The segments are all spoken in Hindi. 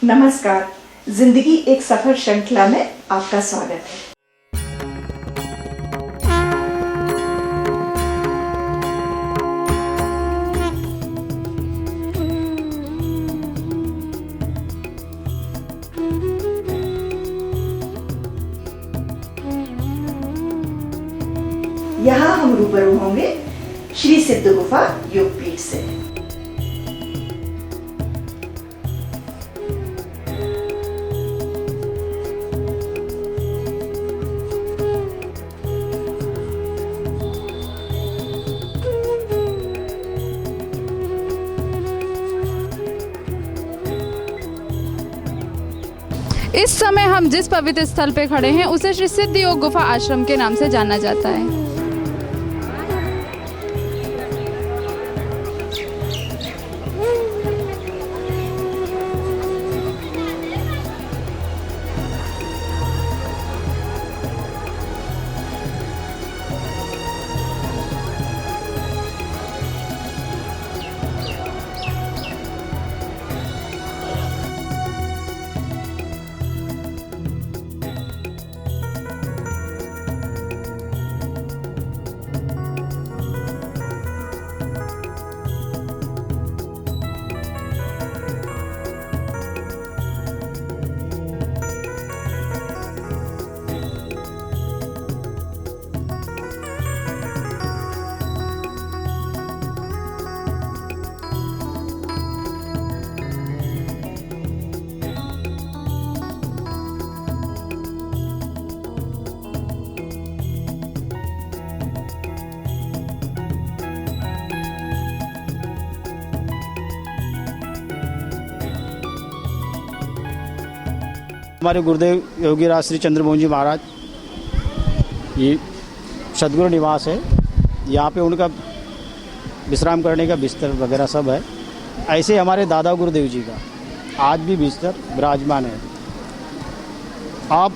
नमस्कार, जिंदगी एक सफर श्रृंखला में आपका स्वागत है। यहाँ हम रूबरू होंगे श्री सिद्ध गुफा योगपीठ से। इस समय हम जिस पवित्र स्थल पे खड़े हैं उसे श्री सिद्ध योग गुफा आश्रम के नाम से जाना जाता है। हमारे गुरुदेव योगीराज श्री चंद्रमोहन जी महाराज, ये सदगुरु निवास है। यहाँ पे उनका विश्राम करने का बिस्तर वगैरह सब है। ऐसे हमारे दादा गुरुदेव जी का आज भी बिस्तर विराजमान है। आप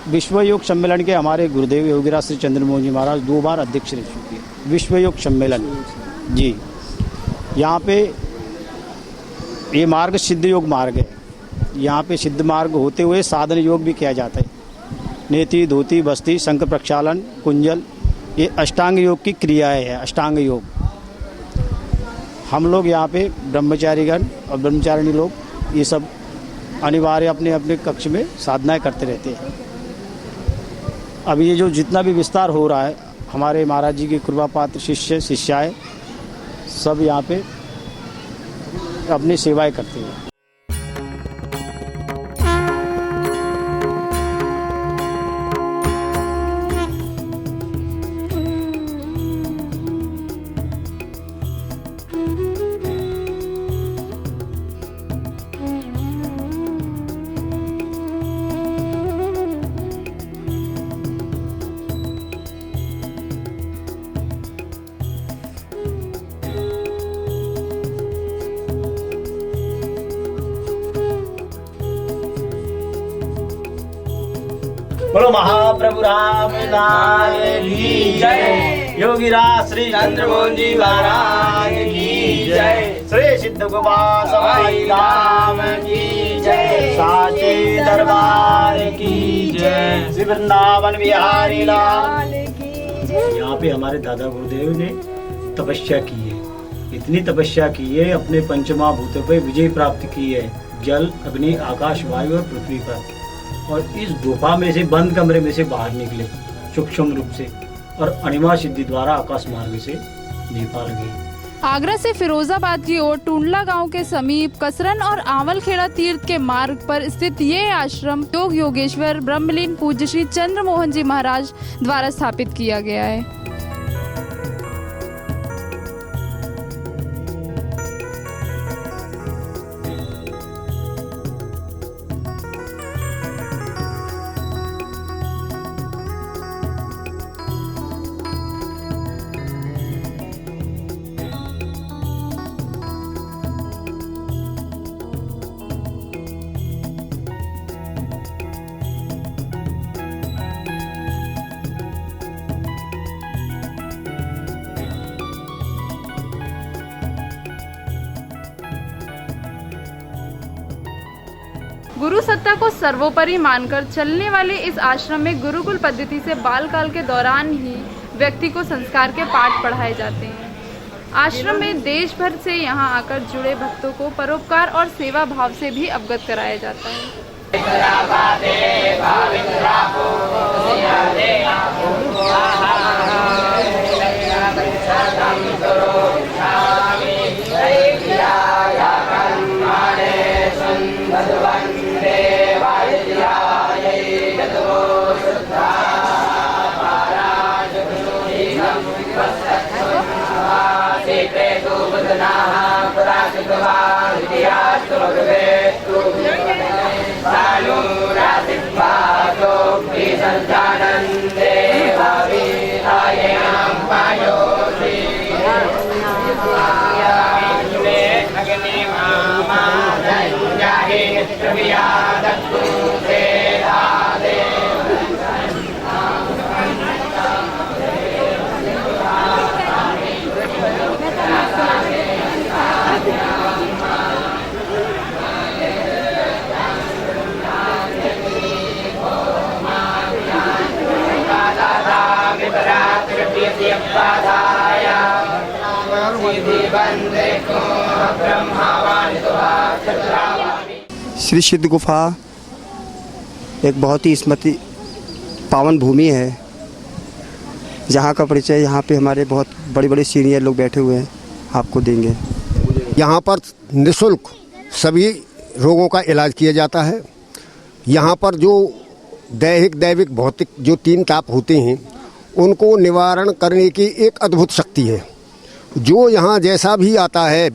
विश्व योग सम्मेलन के हमारे गुरुदेव योगीराज श्री चंद्रमोहन जी महाराज 2 बार अध्यक्ष रह चुके हैं विश्व योग सम्मेलन जी। यहाँ पे ये मार्ग सिद्ध योग मार्ग है। यहाँ पे सिद्ध मार्ग होते हुए साधन योग भी किया जाता है। नेति, धोती, बस्ती, शंख प्रक्षालन, कुंजल, ये अष्टांग योग की क्रियाएं है। अष्टांग योग हम लोग यहाँ पे ब्रह्मचारीगण और ब्रह्मचारिणी लोग ये सब अनिवार्य अपने अपने कक्ष में साधनाएं करते रहते हैं। अब ये जो जितना भी विस्तार हो रहा है, हमारे महाराज जी के कृपा पात्र शिष्य शिष्याएँ सब यहाँ पे अपनी सेवाएं करते हैं। बोलो महाप्रभु रामलाल की जय। योगीराज श्री चंद्रमोहन जी महाराज की जय। श्री सिद्ध गुफा सवाई राम की जय। साचे दरबार की जय। श्री वृंदावन बिहारी लाल की जय। यहाँ पे हमारे दादा गुरुदेव ने तपस्या की है। इतनी तपस्या की है, अपने पंचमहाभूतों पे विजय प्राप्त की है। जल, अग्नि, आकाश, वायु और पृथ्वी पर। और इस गुफा में से बंद कमरे में से बाहर निकले सूक्ष्म रूप से और अणिमा सिद्धि द्वारा आकाश मार्ग से नेपाल गए। आगरा से फिरोजाबाद की ओर टूंडला गांव के समीप कसरन और आवलखेड़ा तीर्थ के मार्ग पर स्थित ये आश्रम योग योगेश्वर ब्रह्मलीन पूज्य श्री चंद्रमोहन जी महाराज द्वारा स्थापित किया गया है। गुरु सत्ता को सर्वोपरि मानकर चलने वाले इस आश्रम में गुरुकुल पद्धति से बाल काल के दौरान ही व्यक्ति को संस्कार के पाठ पढ़ाए जाते हैं। आश्रम में देश भर से यहाँ आकर जुड़े भक्तों को परोपकार और सेवा भाव से भी अवगत कराया जाता है। श्री सिद्ध गुफा एक बहुत ही स्मृति पावन भूमि है। जहाँ का परिचय यहाँ पे हमारे बहुत बड़े बड़े सीनियर लोग बैठे हुए हैं, आपको देंगे। यहाँ पर निःशुल्क सभी रोगों का इलाज किया जाता है। यहाँ पर जो दैविक भौतिक जो 3 ताप होते हैं उनको निवारण करने की एक अद्भुत शक्ति है। जो यहाँ जैसा भी आता है,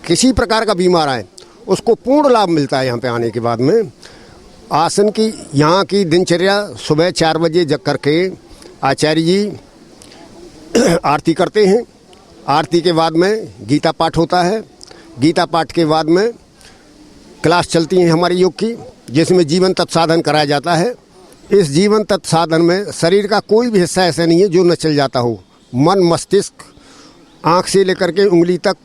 किसी प्रकार का बीमार आए, उसको पूर्ण लाभ मिलता है। यहाँ पे आने के बाद में आसन की यहाँ की दिनचर्या सुबह 4 बजे जग करके आचार्य जी आरती करते हैं। आरती के बाद में गीता पाठ होता है। गीता पाठ के बाद में क्लास चलती है हमारे योग की, जिसमें जीवन तत्साधन कराया जाता है। इस जीवन तत्साधन में शरीर का कोई भी हिस्सा ऐसा नहीं है जो न चल जाता हो। मन, मस्तिष्क, आँख से लेकर के उंगली तक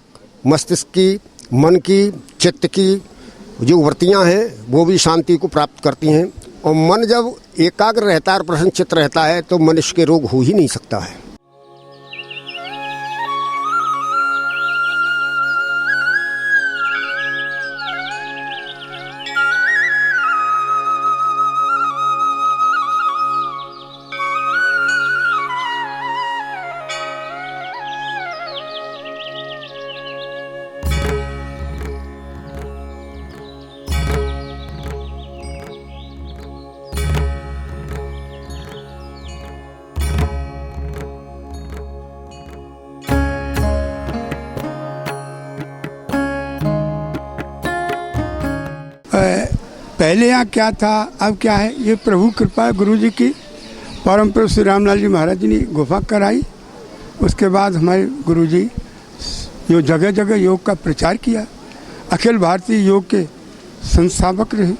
मस्तिष्क की, मन की, चित्त की जो वृत्तियाँ हैं वो भी शांति को प्राप्त करती हैं। और मन जब एकाग्र रहता है और प्रसन्नचित्त रहता है तो मनुष्य के रोग हो ही नहीं सकता है। पहले यहाँ क्या था, अब क्या है, ये प्रभु कृपा गुरु जी की। परम प्रभु श्री रामलाल जी महाराज जी ने गुफा कराई। उसके बाद हमारे गुरु जी जो जगह जगह योग का प्रचार किया, अखिल भारतीय योग के संस्थापक रहे।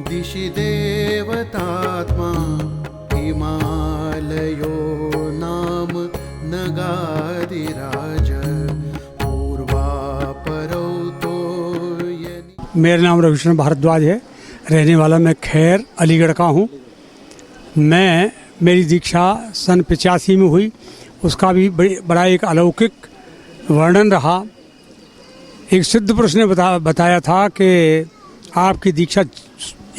दिशि देवतात्मा हिमालयो नाम नगाधिराज पूर्वापरौ तो। मेरा नाम रविशंकर भारद्वाज है। रहने वाला मैं खैर अलीगढ़ का हूँ। मेरी दीक्षा सन 85 में हुई। उसका भी बड़ा एक अलौकिक वर्णन रहा। एक सिद्ध पुरुष ने बताया था कि आपकी दीक्षा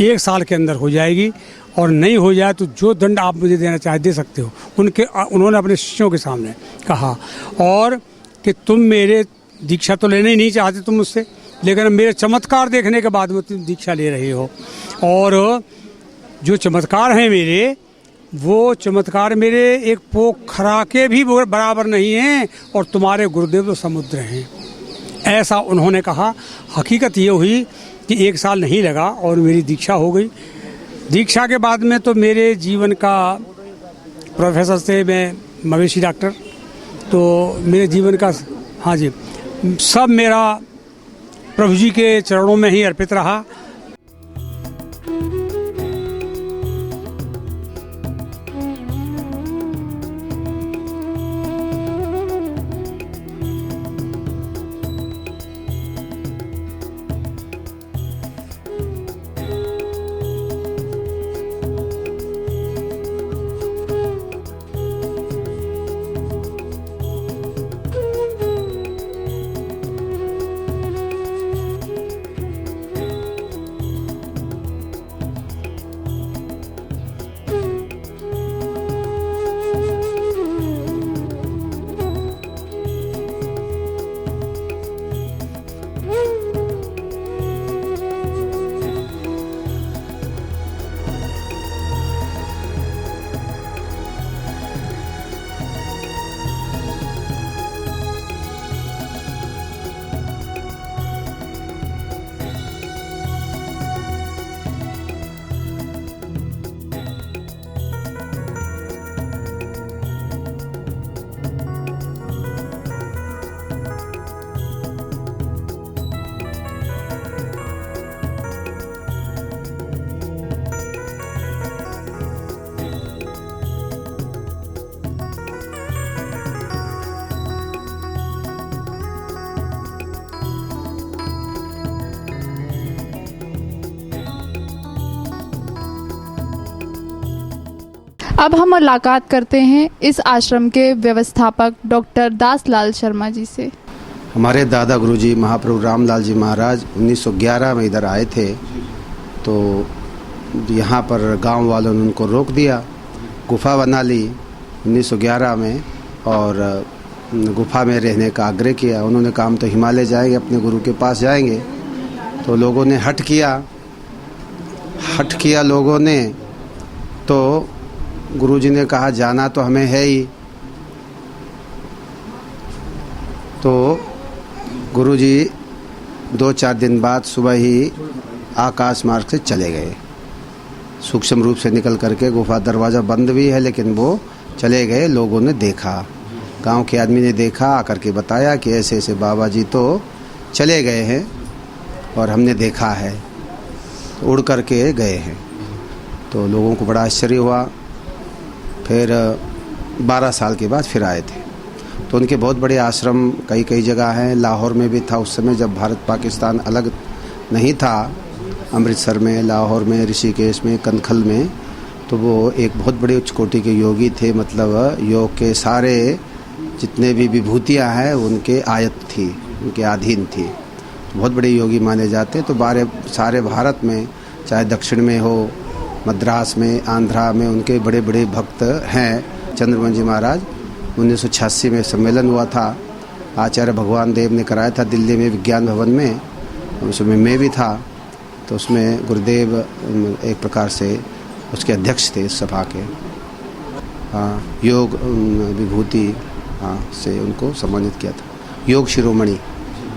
1 साल के अंदर हो जाएगी और नहीं हो जाए तो जो दंड आप मुझे देना चाहे दे सकते हो। उन्होंने अपने शिष्यों के सामने कहा और कि तुम मेरे दीक्षा तो लेना ही नहीं चाहते तुम मुझसे, लेकिन मेरे चमत्कार देखने के बाद में तुम दीक्षा ले रहे हो। और जो चमत्कार हैं मेरे, वो चमत्कार मेरे एक पोखरा के भी बराबर नहीं हैं और तुम्हारे गुरुदेव तो समुद्र हैं, ऐसा उन्होंने कहा। हकीकत ये हुई कि 1 साल नहीं लगा और मेरी दीक्षा हो गई। दीक्षा के बाद में तो मेरे जीवन का प्रोफेसर से मैं मवेशी डॉक्टर, तो मेरे जीवन का, हाँ जी, सब मेरा प्रभु जी के चरणों में ही अर्पित रहा। अब हम मुलाकात करते हैं इस आश्रम के व्यवस्थापक डॉक्टर दासलाल शर्मा जी से। हमारे दादा गुरुजी महाप्रभु रामलाल जी महाराज 1911 में इधर आए थे, तो यहाँ पर गांव वालों ने उनको रोक दिया, गुफा बना ली 1911 में और गुफा में रहने का आग्रह किया। उन्होंने कहा हम तो हिमालय जाएंगे, अपने गुरु के पास जाएंगे। तो लोगों ने हट किया लोगों ने। तो गुरुजी ने कहा जाना तो हमें है ही। तो गुरुजी 2-4 दिन बाद सुबह ही आकाश मार्ग से चले गए, सूक्ष्म रूप से निकल करके। गुफा दरवाज़ा बंद भी है लेकिन वो चले गए। लोगों ने देखा, गांव के आदमी ने देखा, आकर के बताया कि ऐसे ऐसे बाबा जी तो चले गए हैं और हमने देखा है, तो उड़ करके गए हैं। तो लोगों को बड़ा आश्चर्य हुआ। फिर 12 साल के बाद फिर आए थे। तो उनके बहुत बड़े आश्रम कई जगह हैं। लाहौर में भी था उस समय जब भारत पाकिस्तान अलग नहीं था, अमृतसर में, लाहौर में, ऋषिकेश में, कनखल में। तो वो एक बहुत बड़े उच्च कोटि के योगी थे, मतलब योग के सारे जितने भी विभूतियाँ हैं उनके आयत थी, उनके अधीन थी। बहुत बड़े योगी माने जाते। तो सारे भारत में, चाहे दक्षिण में हो, मद्रास में, आंध्रा में, उनके बड़े बड़े भक्त हैं। चंद्रमोहन जी महाराज 1986 में सम्मेलन हुआ था, आचार्य भगवान देव ने कराया था दिल्ली में विज्ञान भवन में, उसमें मैं भी था। तो उसमें गुरुदेव एक प्रकार से उसके अध्यक्ष थे इस सभा के। योग विभूति से उनको सम्मानित किया था, योग शिरोमणि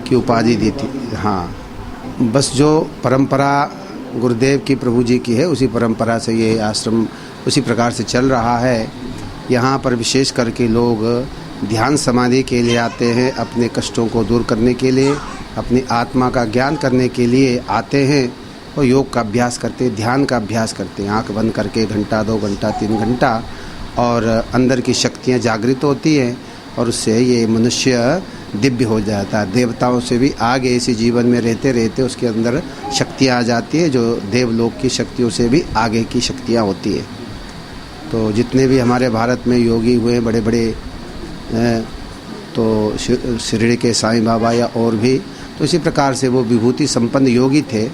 की उपाधि दी थी। बस जो परंपरा गुरुदेव की प्रभु जी की है उसी परंपरा से ये आश्रम उसी प्रकार से चल रहा है। यहाँ पर विशेष करके लोग ध्यान समाधि के लिए आते हैं, अपने कष्टों को दूर करने के लिए, अपनी आत्मा का ज्ञान करने के लिए आते हैं और योग का अभ्यास करते हैं, ध्यान का अभ्यास करते हैं, आँख बंद करके घंटा, 2 घंटा, 3 घंटा, और अंदर की शक्तियाँ जागृत होती हैं और उससे ये मनुष्य दिव्य हो जाता है। देवताओं से भी आगे इसी जीवन में रहते रहते उसके अंदर शक्तियाँ आ जाती है, जो देवलोक की शक्तियों से भी आगे की शक्तियाँ होती है। तो जितने भी हमारे भारत में योगी हुए बड़े बड़े, तो शिरडी के साईं बाबा या और भी, तो इसी प्रकार से वो विभूति संपन्न योगी थे।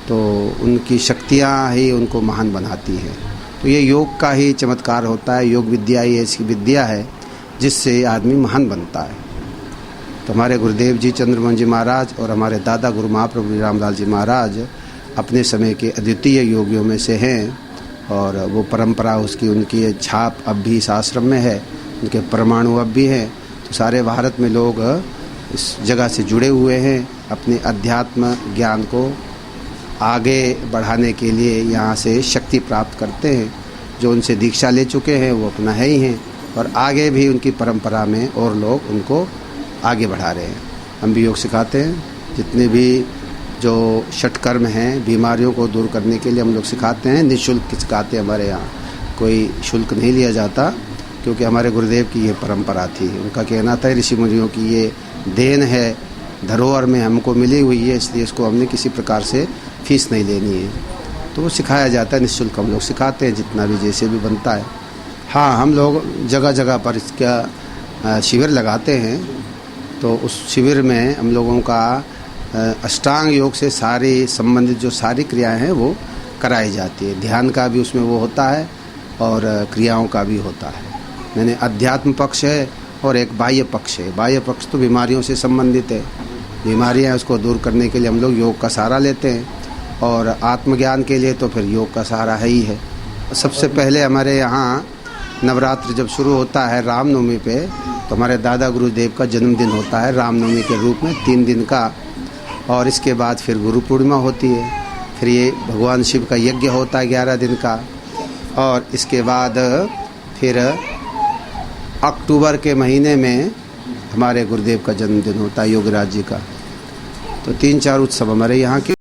तो उनकी शक्तियाँ ही उनको महान बनाती है। तो ये योग का ही चमत्कार होता है। योग विद्या ही ऐसी विद्या है जिससे आदमी महान बनता है। तो हमारे गुरुदेव जी चंद्रमोहन जी महाराज और हमारे दादा गुरु महाप्रभु रामलाल जी महाराज अपने समय के अद्वितीय योगियों में से हैं और वो परंपरा उसकी, उनकी छाप अब भी इस आश्रम में है, उनके परमाणु अब भी हैं। तो सारे भारत में लोग इस जगह से जुड़े हुए हैं, अपने अध्यात्म ज्ञान को आगे बढ़ाने के लिए यहाँ से शक्ति प्राप्त करते हैं। जो उनसे दीक्षा ले चुके हैं वो अपना है ही हैं, और आगे भी उनकी परंपरा में और लोग उनको आगे बढ़ा रहे हैं। हम भी योग सिखाते हैं, जितने भी जो षटकर्म हैं, बीमारियों को दूर करने के लिए हम लोग सिखाते हैं, निःशुल्क सिखाते हैं। हमारे यहाँ कोई शुल्क नहीं लिया जाता, क्योंकि हमारे गुरुदेव की ये परंपरा थी। उनका कहना था ऋषि मुनियों की ये देन है, धरोहर में हमको मिली हुई है, इसलिए इसको हमने किसी प्रकार से फीस नहीं लेनी है। तो वो सिखाया जाता है, निःशुल्क हम लोग सिखाते हैं, जितना भी जैसे भी बनता है। हाँ, हम लोग जगह जगह पर इसका शिविर लगाते हैं, तो उस शिविर में हम लोगों का अष्टांग योग से सारी संबंधित जो सारी क्रियाएं हैं वो कराई जाती है। ध्यान का भी उसमें वो होता है और क्रियाओं का भी होता है। मैंने अध्यात्म पक्ष है और एक बाह्य पक्ष है। बाह्य पक्ष तो बीमारियों से संबंधित है, बीमारियां उसको दूर करने के लिए हम लोग योग का सहारा लेते हैं, और आत्मज्ञान के लिए तो फिर योग का सहारा है ही है। सबसे पहले हमारे यहाँ नवरात्र जब शुरू होता है रामनवमी पे, तो हमारे दादा गुरुदेव का जन्मदिन होता है रामनवमी के रूप में 3 दिन का, और इसके बाद फिर गुरु पूर्णिमा होती है, फिर ये भगवान शिव का यज्ञ होता है 11 दिन का, और इसके बाद फिर अक्टूबर के महीने में हमारे गुरुदेव का जन्मदिन होता है योगराज जी का। तो 3-4 उत्सव हमारे यहाँ के